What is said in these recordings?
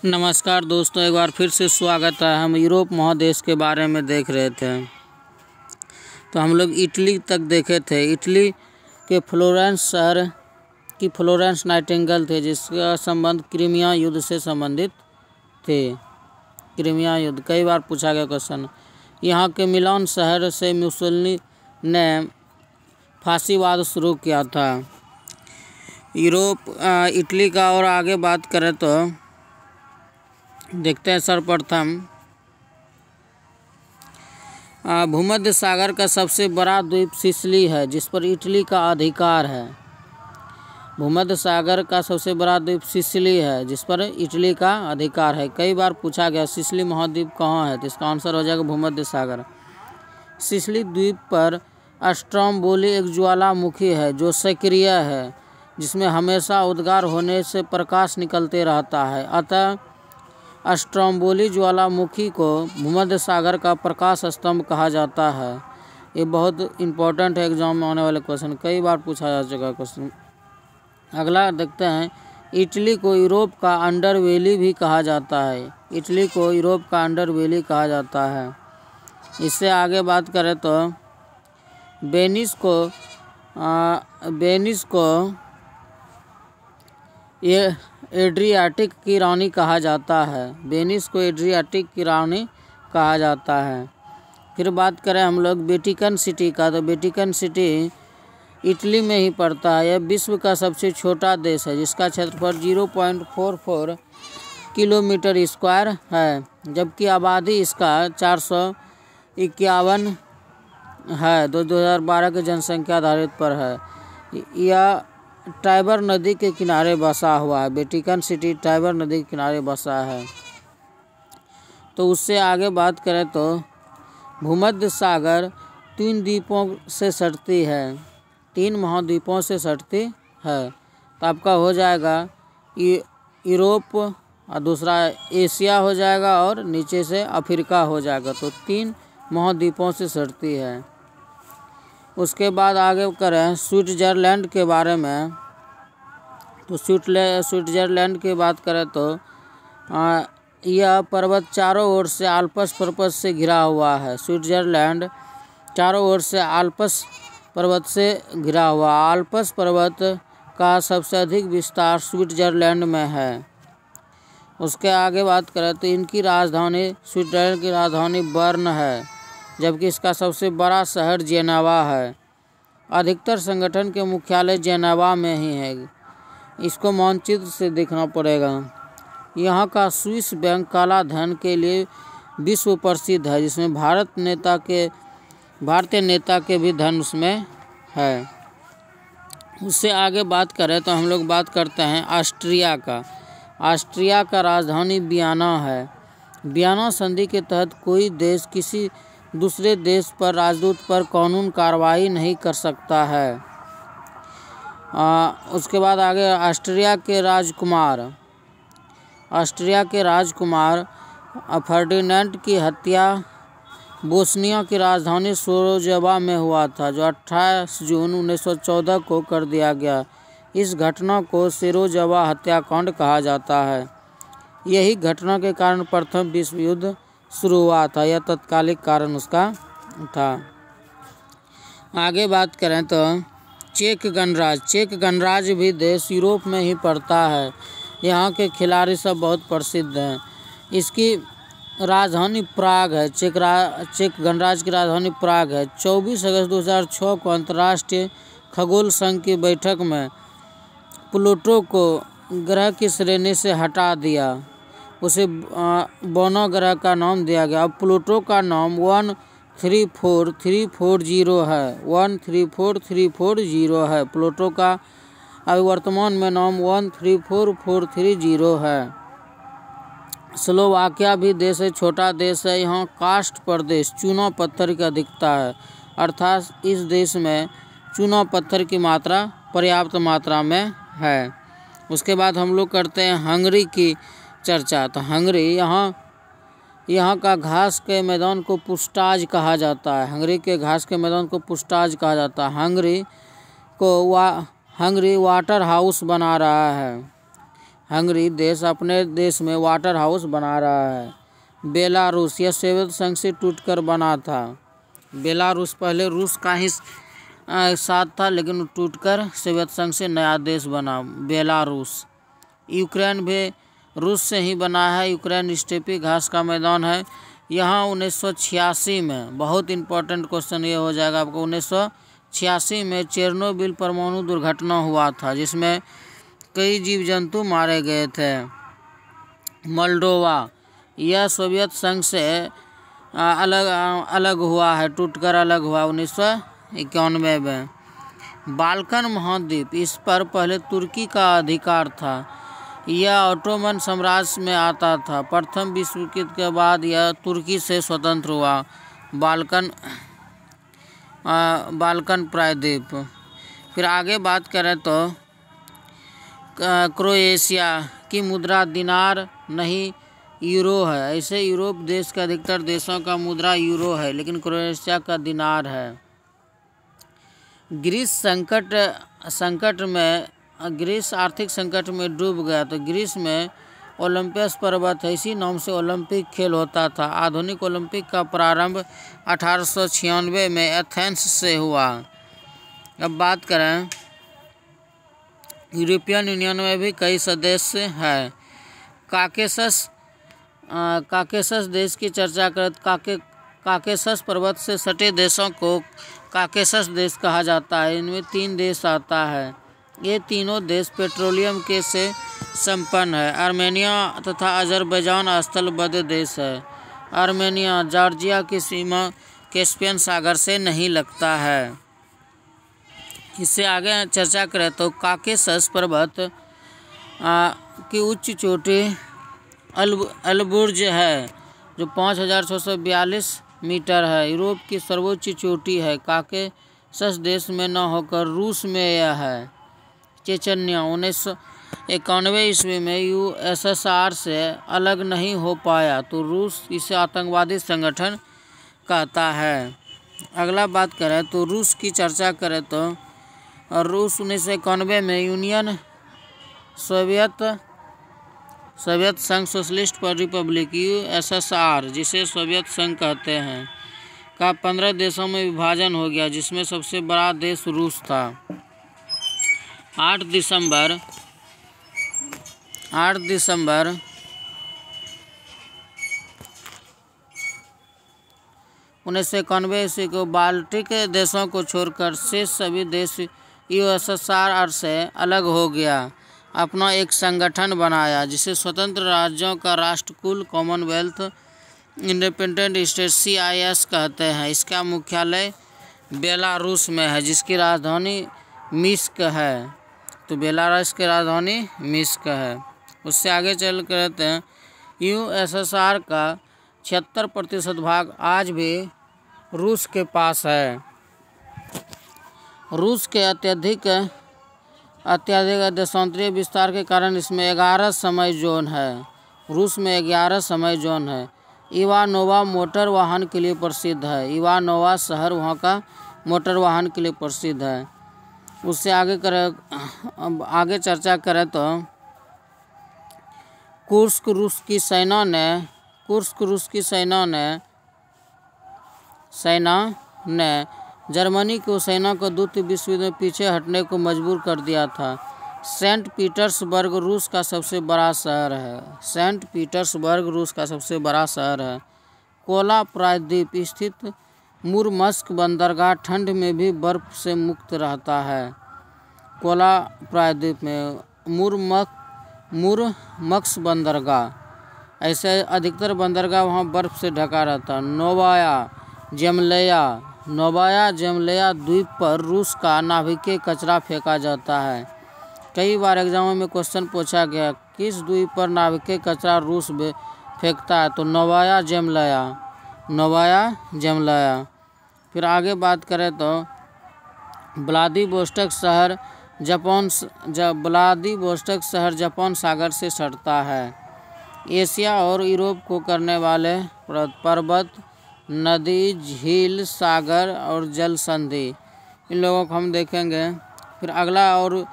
नमस्कार दोस्तों, एक बार फिर से स्वागत है। हम यूरोप महादेश के बारे में देख रहे थे, तो हम लोग इटली तक देखे थे। इटली के फ्लोरेंस शहर की फ्लोरेंस नाइटिंगेल थे, जिसका संबंध क्रीमिया युद्ध से संबंधित थे। क्रीमिया युद्ध कई बार पूछा गया क्वेश्चन। यहाँ के मिलान शहर से मुसोलिनी ने फांसीवाद शुरू किया था। इटली का और आगे बात करें तो देखते हैं। सर्वप्रथम भूमध्य सागर का सबसे बड़ा द्वीप सिसिली है, जिस पर इटली का अधिकार है। भूमध्य सागर का सबसे बड़ा द्वीप सिसिली है, जिस पर इटली का अधिकार है। कई बार पूछा गया सिसिली महाद्वीप कहाँ है, तो इसका आंसर हो जाएगा भूमध्य सागर। सिसिली द्वीप पर स्ट्रोम्बोली एक ज्वालामुखी है जो सक्रिय है, जिसमें हमेशा उद्गार होने से प्रकाश निकलते रहता है। अतः स्ट्रोम्बोली ज्वालामुखी को भूमध्य सागर का प्रकाश स्तंभ कहा जाता है। ये बहुत इंपॉर्टेंट है, एग्जाम में आने वाले क्वेश्चन, कई बार पूछा जा चुका क्वेश्चन। अगला देखते हैं। इटली को यूरोप का अंडरवेली भी कहा जाता है। इटली को यूरोप का अंडरवेली कहा जाता है। इससे आगे बात करें तो वेनिस को ये एड्रियाटिक की रानी कहा जाता है। वेनिस को एड्रियाटिक की रानी कहा जाता है। फिर बात करें हम लोग वेटिकन सिटी का, तो वेटिकन सिटी इटली में ही पड़ता है। यह विश्व का सबसे छोटा देश है, जिसका क्षेत्रफल 0.44 किलोमीटर स्क्वायर है, जबकि आबादी इसका 451 है। 2012 के जनसंख्या आधारित पर है। यह टाइबर नदी के किनारे बसा हुआ है। वेटिकन सिटी टाइबर नदी के किनारे बसा है। तो उससे आगे बात करें तो भूमध्य सागर 3 द्वीपों से सटती है, 3 महाद्वीपों से सटती है। तो आपका हो जाएगा यूरोप और दूसरा एशिया हो जाएगा और नीचे से अफ्रीका हो जाएगा। तो 3 महाद्वीपों से सटती है। उसके बाद आगे करें स्विट्जरलैंड के बारे में, तो स्विट्जरलैंड की बात करें तो यह पर्वत चारों ओर से आल्प्स पर्वत से घिरा हुआ है। स्विट्जरलैंड चारों ओर से आल्प्स पर्वत से घिरा हुआ। आल्प्स पर्वत का सबसे अधिक विस्तार स्विट्जरलैंड में है। उसके आगे बात करें तो इनकी राजधानी स्विट्जरलैंड की राजधानी बर्न है, जबकि इसका सबसे बड़ा शहर जेनेवा है। अधिकतर संगठन के मुख्यालय जेनेवा में ही है। इसको मानचित्र से देखना पड़ेगा। यहाँ का स्विस बैंक काला धन के लिए विश्व प्रसिद्ध है, जिसमें भारतीय नेता के भी धन उसमें है। उससे आगे बात करें तो हम लोग बात करते हैं ऑस्ट्रिया का। ऑस्ट्रिया का राजधानी वियना है। वियना संधि के तहत कोई देश किसी दूसरे देश पर राजदूत पर कानून कार्रवाई नहीं कर सकता है। उसके बाद आगे ऑस्ट्रिया के राजकुमार फर्डिनेंड की हत्या बोस्निया की राजधानी सोरोजेवा में हुआ था, जो 28 जून 1914 को कर दिया गया। इस घटना को सोरोजेवा हत्याकांड कहा जाता है। यही घटना के कारण प्रथम विश्व युद्ध शुरू हुआ था। यह तत्कालिक कारण उसका था। आगे बात करें तो चेक गणराज्य भी देश यूरोप में ही पड़ता है। यहाँ के खिलाड़ी सब बहुत प्रसिद्ध हैं। इसकी राजधानी प्राग है। चेक गणराज्य की राजधानी प्राग है। 24 अगस्त 2006 को अंतर्राष्ट्रीय खगोल संघ की बैठक में प्लूटो को ग्रह की श्रेणी से हटा दिया। उसे बोनो ग्रह का नाम दिया गया। अब प्लूटो का नाम 13440 है। 13440 है प्लूटो का। अभी वर्तमान में नाम 13440 है। स्लोवाकिया भी देश है, छोटा देश है। यहाँ कास्ट प्रदेश चूना पत्थर की अधिकता है, अर्थात इस देश में चूना पत्थर की मात्रा पर्याप्त मात्रा में है। उसके बाद हम लोग करते हैं हंगरी की चर्चा। तो हंगरी यहाँ का घास के मैदान को पुस्टाज कहा जाता है। हंगरी के घास के मैदान को पुस्टाज कहा जाता है। हंगरी वाटर हाउस बना रहा है। हंगरी देश अपने देश में वाटर हाउस बना रहा है। बेलारूस, यह सोवियत संघ से टूटकर बना था। बेलारूस पहले रूस का ही साथ था, लेकिन टूटकर सोवियत संघ से नया देश बना बेलारूस। यूक्रेन भी रूस से ही बना है। यूक्रेन स्टेपी घास का मैदान है। यहाँ 1986 में, बहुत इंपॉर्टेंट क्वेश्चन ये हो जाएगा आपको, 1986 में चेरनोबिल परमाणु दुर्घटना हुआ था, जिसमें कई जीव जंतु मारे गए थे। मोल्डोवा, यह सोवियत संघ से अलग हुआ है, टूटकर अलग हुआ 1991 में। बाल्कन महाद्वीप, इस पर पहले तुर्की का अधिकार था। यह ऑटोमन साम्राज्य में आता था। प्रथम विश्व युद्ध के बाद यह तुर्की से स्वतंत्र हुआ। बाल्कन प्रायद्वीप। फिर आगे बात करें तो क्रोएशिया की मुद्रा दिनार नहीं यूरो है। ऐसे यूरोप देश के अधिकतर देशों का मुद्रा यूरो है, लेकिन क्रोएशिया का दिनार है। ग्रीस ग्रीस आर्थिक संकट में डूब गया, तो ग्रीस में ओलंपस पर्वत है, इसी नाम से ओलंपिक खेल होता था। आधुनिक ओलंपिक का प्रारंभ 1896 में एथेंस से हुआ। अब बात करें, यूरोपियन यूनियन में भी कई सदस्य हैं। काकेशस देश की चर्चा करें, काकेशस पर्वत से सटे देशों को काकेशस देश कहा जाता है। इनमें 3 देश आता है। ये तीनों देश पेट्रोलियम के से संपन्न है। आर्मेनिया तथा अजरबैजान स्थलबद्ध देश है। आर्मेनिया जॉर्जिया की सीमा कैस्पियन सागर से नहीं लगता है। इससे आगे चर्चा करें तो काकेशस पर्वत की उच्च चोटी अल्बुर्ज है, जो 5642 मीटर है। यूरोप की सर्वोच्च चोटी है। काकेशस देश में न होकर रूस में यह है। चेचन्या 1991 ईस्वी में यूएसएसआर से अलग नहीं हो पाया, तो रूस इसे आतंकवादी संगठन कहता है। अगला बात करें तो रूस की चर्चा करें तो रूस 1991 में यूनियन सोवियत संघ सोशलिस्ट रिपब्लिक यूएसएसआर, जिसे सोवियत संघ कहते हैं, का 15 देशों में विभाजन हो गया, जिसमें सबसे बड़ा देश रूस था। 8 दिसंबर 1991 ईस्वी को बाल्टिक देशों को छोड़कर शेष सभी देश यूएसएसआर से अलग हो गया, अपना एक संगठन बनाया, जिसे स्वतंत्र राज्यों का राष्ट्रकुल कॉमनवेल्थ इंडिपेंडेंट स्टेट CIS कहते हैं। इसका मुख्यालय बेलारूस में है, जिसकी राजधानी मिन्स्क है। तो बेलारूस की राजधानी मिन्स्क है। उससे आगे चल कर रहते हैं, यूएसएसआर का 76% भाग आज भी रूस के पास है। रूस के अत्यधिक देशांतरीय विस्तार के कारण इसमें 11 समय जोन है। रूस में 11 समय जोन है। इवानोवा मोटर वाहन के लिए प्रसिद्ध है। इवानोवा शहर वहाँ का मोटर वाहन के लिए प्रसिद्ध है। उससे आगे चर्चा करें तो कुर्स्क रूस की सेना ने जर्मनी को सेना को द्वितीय विश्व युद्ध में पीछे हटने को मजबूर कर दिया था। सेंट पीटर्सबर्ग रूस का सबसे बड़ा शहर है। कोला प्रायद्वीप स्थित मुरमस्क बंदरगाह ठंड में भी बर्फ से मुक्त रहता है। कोला प्रायद्वीप में मुरमस्क बंदरगाह, ऐसे अधिकतर बंदरगाह वहाँ बर्फ से ढका रहता है। नोवाया जेमलया द्वीप पर रूस का नाभिकीय कचरा फेंका जाता है। कई बार एग्जामों में क्वेश्चन पूछा गया, किस द्वीप पर नाभिकीय कचरा रूस फेंकता है, तो नोवाया जेमलया। फिर आगे बात करें तो व्लादिवोस्टोक शहर जापान सागर से सटता है। एशिया और यूरोप को करने वाले पर्वत, नदी, झील, सागर और जल संधि, इन लोगों को हम देखेंगे। फिर अगला और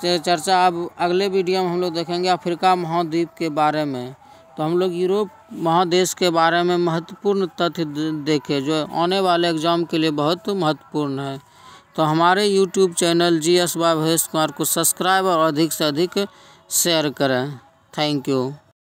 चर्चा अब अगले वीडियो में हम लोग देखेंगे अफ्रीका महाद्वीप के बारे में। तो हम लोग यूरोप महादेश के बारे में महत्वपूर्ण तथ्य देखे जो आने वाले एग्ज़ाम के लिए बहुत महत्वपूर्ण है। तो हमारे YouTube channel GS by Mahesh Kumar को सब्सक्राइब और अधिक से अधिक शेयर करें। Thank you.